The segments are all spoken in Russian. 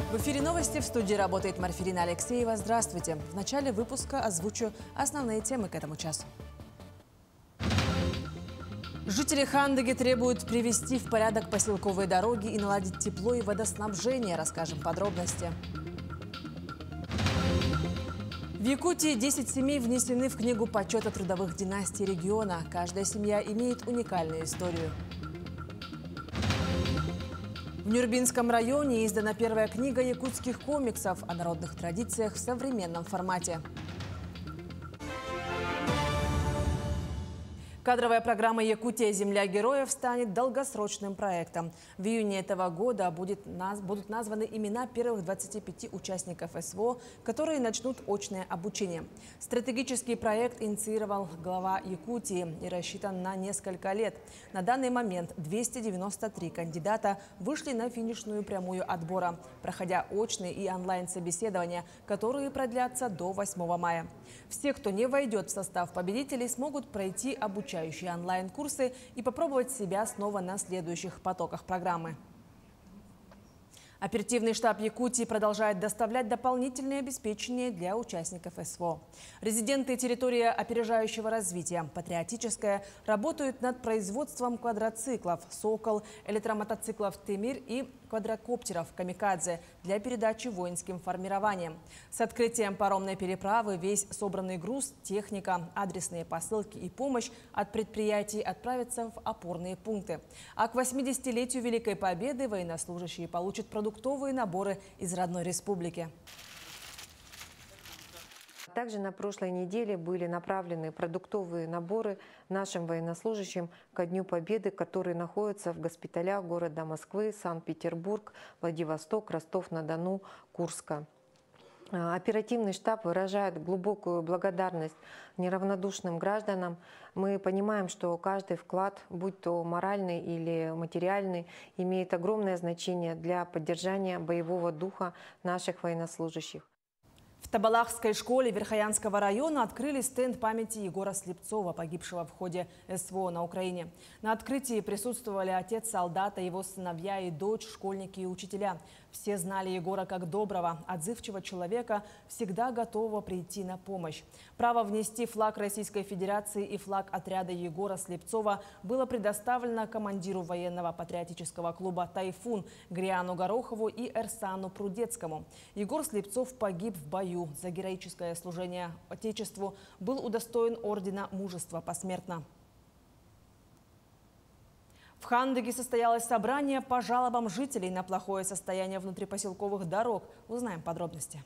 В эфире новости, в студии работает Марфирина Алексеева. Здравствуйте. В начале выпуска озвучу основные темы к этому часу. Жители Хандыги требуют привести в порядок поселковые дороги и наладить тепло и водоснабжение. Расскажем подробности. В Якутии 10 семей внесены в книгу почета трудовых династий региона. Каждая семья имеет уникальную историю. В Нюрбинском районе издана первая книга якутских комиксов о народных традициях в современном формате. Кадровая программа «Якутия. Земля героев» станет долгосрочным проектом. В июне этого года будут названы имена первых 25 участников СВО, которые начнут очное обучение. Стратегический проект инициировал глава Якутии и рассчитан на несколько лет. На данный момент 293 кандидата вышли на финишную прямую отбора, проходя очные и онлайн-собеседования, которые продлятся до 8 мая. Все, кто не войдет в состав победителей, смогут пройти обучающие онлайн-курсы и попробовать себя снова на следующих потоках программы. Оперативный штаб Якутии продолжает доставлять дополнительное обеспечение для участников СВО. Резиденты территории опережающего развития «Патриотическая» работают над производством квадроциклов «Сокол», электромотоциклов «Темир» и квадрокоптеров «Камикадзе» для передачи воинским формированиям. С открытием паромной переправы весь собранный груз, техника, адресные посылки и помощь от предприятий отправятся в опорные пункты. А к 80-летию Великой Победы военнослужащие получат продуктовые наборы из родной республики. Также на прошлой неделе были направлены продуктовые наборы нашим военнослужащим ко Дню Победы, которые находятся в госпиталях города Москвы, Санкт-Петербург, Владивосток, Ростов-на-Дону, Курска. Оперативный штаб выражает глубокую благодарность неравнодушным гражданам. Мы понимаем, что каждый вклад, будь то моральный или материальный, имеет огромное значение для поддержания боевого духа наших военнослужащих. В Табалахской школе Верхоянского района открыли стенд памяти Егора Слепцова, погибшего в ходе СВО на Украине. На открытии присутствовали отец солдата, его сыновья и дочь, школьники и учителя. Все знали Егора как доброго, отзывчивого человека, всегда готового прийти на помощь. Право внести флаг Российской Федерации и флаг отряда Егора Слепцова было предоставлено командиру военного патриотического клуба «Тайфун» Гриану Горохову и Эрсану Прудецкому. Егор Слепцов погиб в бою. За героическое служение Отечеству был удостоен ордена Мужества посмертно. В Хандыге состоялось собрание по жалобам жителей на плохое состояние внутрипоселковых дорог. Узнаем подробности.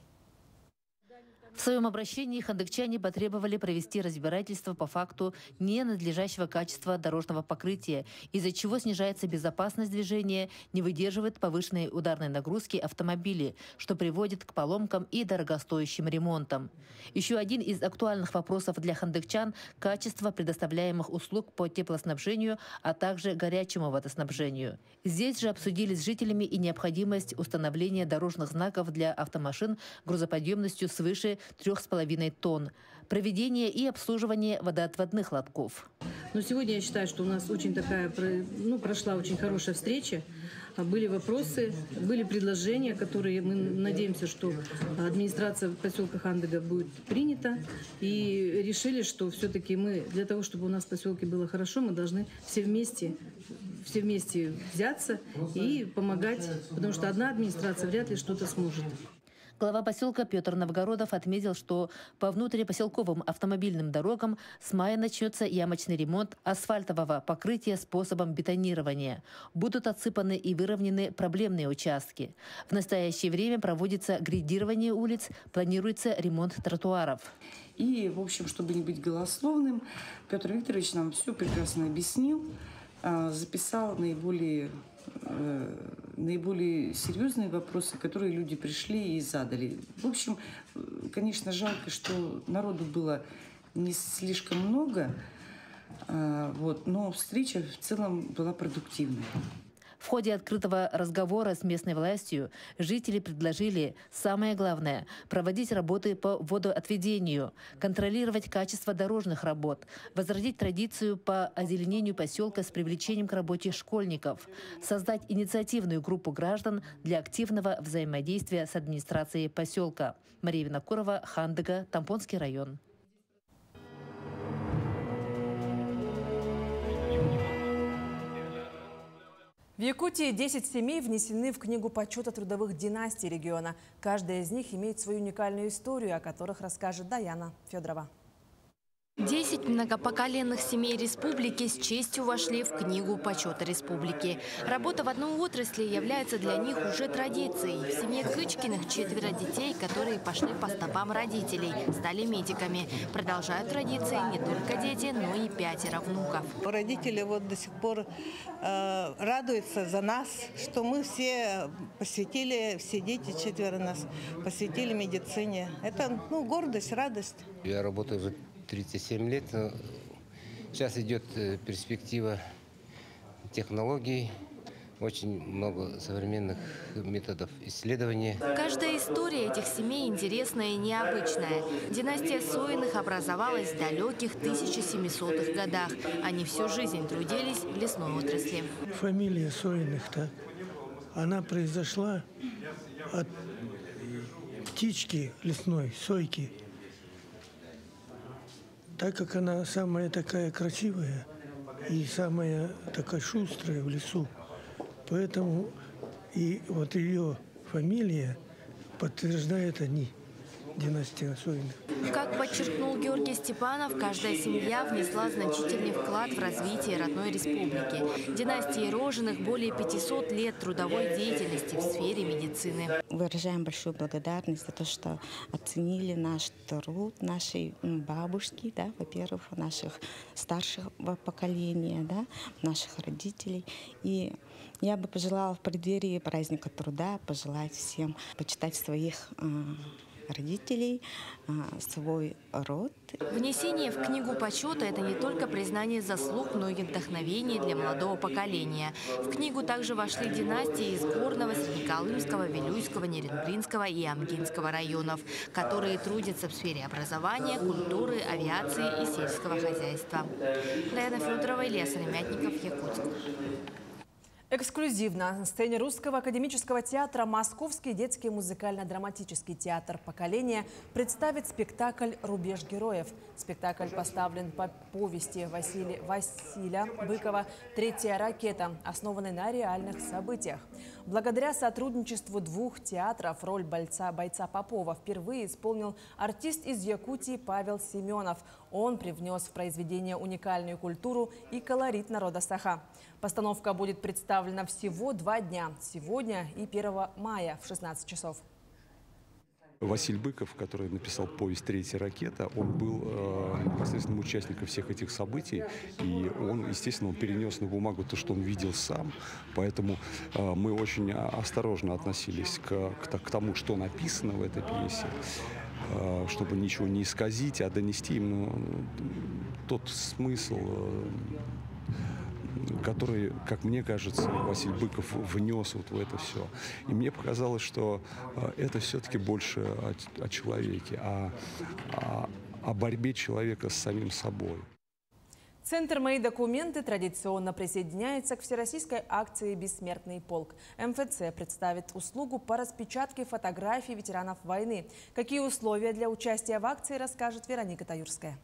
В своем обращении хандыгчане потребовали провести разбирательство по факту ненадлежащего качества дорожного покрытия, из-за чего снижается безопасность движения, не выдерживает повышенной ударной нагрузки автомобили, что приводит к поломкам и дорогостоящим ремонтам. Еще один из актуальных вопросов для хандыгчан – качество предоставляемых услуг по теплоснабжению, а также горячему водоснабжению. Здесь же обсудили с жителями и необходимость установления дорожных знаков для автомашин грузоподъемностью свыше 3,5 тонн, проведение и обслуживание водоотводных лотков. Но сегодня я считаю, что у нас очень прошла очень хорошая встреча. Были вопросы, были предложения, которые мы надеемся, что администрация поселка Хандыга будет принята. И решили, что все-таки мы, для того, чтобы у нас в поселке было хорошо, мы должны все вместе взяться и помогать, потому что одна администрация вряд ли что-то сможет. Глава поселка Петр Новгородов отметил, что по внутрипоселковым автомобильным дорогам с мая начнется ямочный ремонт асфальтового покрытия способом бетонирования. Будут отсыпаны и выровнены проблемные участки. В настоящее время проводится грейдирование улиц, планируется ремонт тротуаров. И, в общем, чтобы не быть голословным, Петр Викторович нам все прекрасно объяснил, записал наиболее серьезные вопросы, которые люди пришли и задали. В общем, конечно, жалко, что народу было не слишком много, но встреча в целом была продуктивной. В ходе открытого разговора с местной властью жители предложили самое главное – проводить работы по водоотведению, контролировать качество дорожных работ, возродить традицию по озеленению поселка с привлечением к работе школьников, создать инициативную группу граждан для активного взаимодействия с администрацией поселка. Мария Винокурова, Хандыга, Тампонский район. В Якутии 10 семей внесены в книгу почета трудовых династий региона. Каждая из них имеет свою уникальную историю, о которых расскажет Даяна Федорова. 10 многопоколенных семей республики с честью вошли в книгу почета республики. Работа в одной отрасли является для них уже традицией. В семье Кычкиных 4 детей, которые пошли по стопам родителей, стали медиками. Продолжают традиции не только дети, но и 5 внуков. Родители вот до сих пор радуются за нас, что мы все посвятили, все дети 4 нас посвятили медицине. Это гордость, радость. Я работаю уже 37 лет. Сейчас идет перспектива технологий, очень много современных методов исследования. Каждая история этих семей интересная и необычная. Династия Соиных образовалась в далеких 1700-х годах. Они всю жизнь трудились в лесной отрасли. Фамилия Соиных-то, она произошла от птички лесной, сойки. Так как она самая такая красивая и самая такая шустрая в лесу, поэтому и вот ее фамилия подтверждает династия Соиных. Как подчеркнул Георгий Степанов, каждая семья внесла значительный вклад в развитие родной республики. Династии Рожиных более 500 лет трудовой деятельности в сфере медицины. Выражаем большую благодарность за то, что оценили наш труд, нашей бабушки, да, во-первых, наших старших поколения, да, наших родителей. И я бы пожелала в преддверии праздника труда пожелать всем почитать своих родителей, свой род. Внесение в книгу почета – это не только признание заслуг, но и вдохновение для молодого поколения. В книгу также вошли династии из Горного, Среднеколымского, Вилюйского, Нерюнгринского и Амгинского районов, которые трудятся в сфере образования, культуры, авиации и сельского хозяйства. Даяна Федорова, Илья Соломятников, Якутск. Эксклюзивно на сцене Русского академического театра Московский детский музыкально-драматический театр «Поколение» представит спектакль «Рубеж героев». Спектакль поставлен по повести Василия Быкова «Третья ракета», основанной на реальных событиях. Благодаря сотрудничеству 2 театров роль бойца Попова впервые исполнил артист из Якутии Павел Семенов. Он привнес в произведение уникальную культуру и колорит народа Саха. Постановка будет представлена всего 2 дня – сегодня и 1 мая в 16 часов. Василий Быков, который написал повесть «Третья ракета», он был непосредственным участником всех этих событий. И он, естественно, перенес на бумагу то, что он видел сам. Поэтому мы очень осторожно относились к тому, что написано в этой пьесе, чтобы ничего не исказить, а донести им тот смысл, который, как мне кажется, Василий Быков внес вот в это все. И мне показалось, что это все-таки больше о человеке, о борьбе человека с самим собой. Центр «Мои документы» традиционно присоединяется к всероссийской акции «Бессмертный полк». МФЦ представит услугу по распечатке фотографий ветеранов войны. Какие условия для участия в акции, расскажет Вероника Таюрская.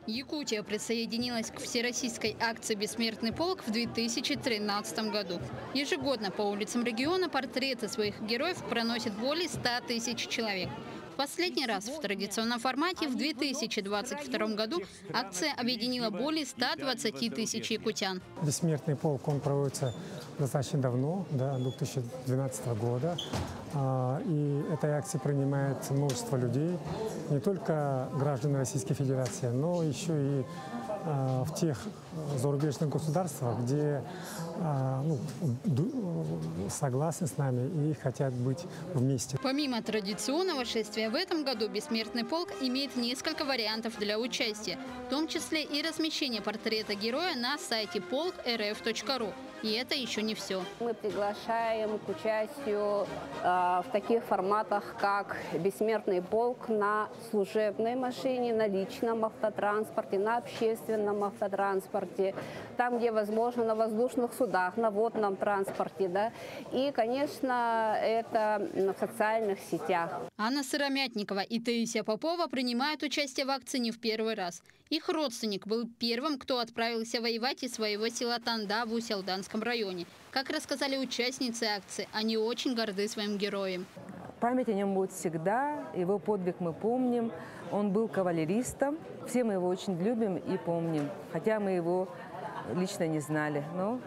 Якутия присоединилась к всероссийской акции «Бессмертный полк» в 2013 году. Ежегодно по улицам региона портреты своих героев проносит более 100 тысяч человек. В последний раз в традиционном формате в 2022 году акция объединила более 120 тысяч якутян. «Бессмертный полк» он проводится достаточно давно, да, 2012 года. И этой акции принимает множество людей, не только граждан Российской Федерации, но еще и в тех зарубежных государствах, где согласны с нами и хотят быть вместе. Помимо традиционного шествия, в этом году «Бессмертный полк» имеет несколько вариантов для участия, в том числе и размещение портрета героя на сайте polk.rf.ru. И это еще не все. Мы приглашаем к участию в таких форматах, как «Бессмертный полк» на служебной машине, на личном автотранспорте, на общественном автотранспорте, там, где возможно, на воздушных судах, на водном транспорте, да, и, конечно, это в социальных сетях. Анна Сыромятникова и Таисия Попова принимают участие в акции не в первый раз. Их родственник был первым, кто отправился воевать из своего села Танда в Усть-Алданском районе. Как рассказали участницы акции, они очень горды своим героем. Память о нем будет всегда, его подвиг мы помним. Он был кавалеристом, все мы его очень любим и помним, хотя мы его лично не знали, но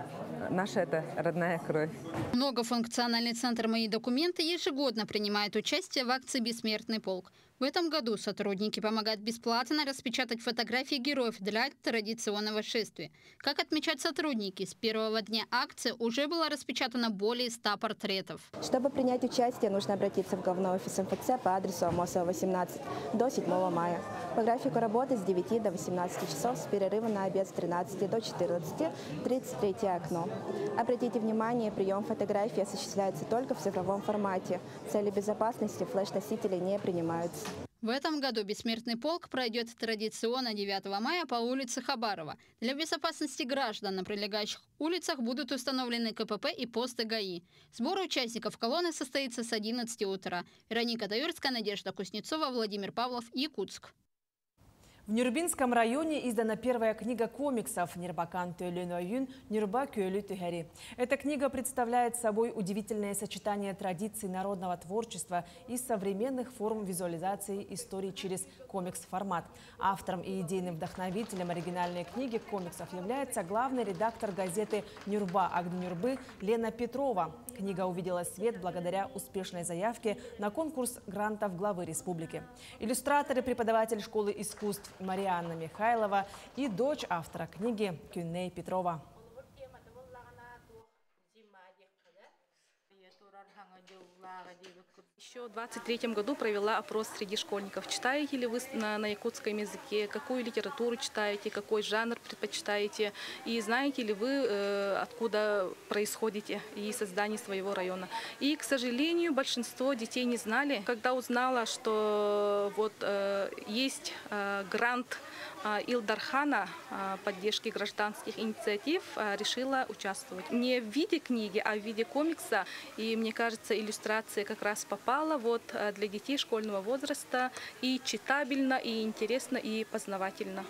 наша это родная кровь. Многофункциональный центр «Мои документы» ежегодно принимает участие в акции «Бессмертный полк». В этом году сотрудники помогают бесплатно распечатать фотографии героев для традиционного шествия. Как отмечают сотрудники, с первого дня акции уже было распечатано более 100 портретов. Чтобы принять участие, нужно обратиться в главной офис МФЦ по адресу Амосова, 18 до 7 мая. По графику работы с 9 до 18 часов с перерывом на обед с 13 до 14, 33 окно. Обратите внимание, прием фотографий осуществляется только в цифровом формате. В целях безопасности флеш-носители не принимаются. В этом году «Бессмертный полк» пройдет традиционно 9 мая по улице Хабарова. Для безопасности граждан на прилегающих улицах будут установлены КПП и посты ГАИ. Сбор участников колонны состоится с 11 утра. Вероника Таюрская, Надежда Кузнецова, Владимир Павлов, Якутск. В Нюрбинском районе издана первая книга комиксов «Нирбакан Тюэлюнойюн, Нюрба Кюэлю Тюгэри». Эта книга представляет собой удивительное сочетание традиций народного творчества и современных форм визуализации истории через комикс-формат. Автором и идейным вдохновителем оригинальной книги комиксов является главный редактор газеты «Нюрба Агни Нюрбы» Лена Петрова. Книга увидела свет благодаря успешной заявке на конкурс грантов главы республики. Иллюстратор и преподаватель школы искусств Марианна Михайлова и дочь автора книги Кюней Петрова. Еще в 2023 году провела опрос среди школьников. Читаете ли вы на якутском языке, какую литературу читаете, какой жанр предпочитаете, и знаете ли вы, откуда происходите и создание своего района. И, к сожалению, большинство детей не знали. Когда узнала, что вот есть грант Илдархана поддержки гражданских инициатив, решила участвовать. Не в виде книги, а в виде комикса. И мне кажется, иллюстрация как раз попала вот для детей школьного возраста. И читабельно, и интересно, и познавательно.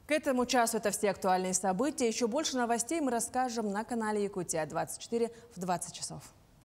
К этому часу это все актуальные события. Еще больше новостей мы расскажем на канале Якутия 24 в 20 часов.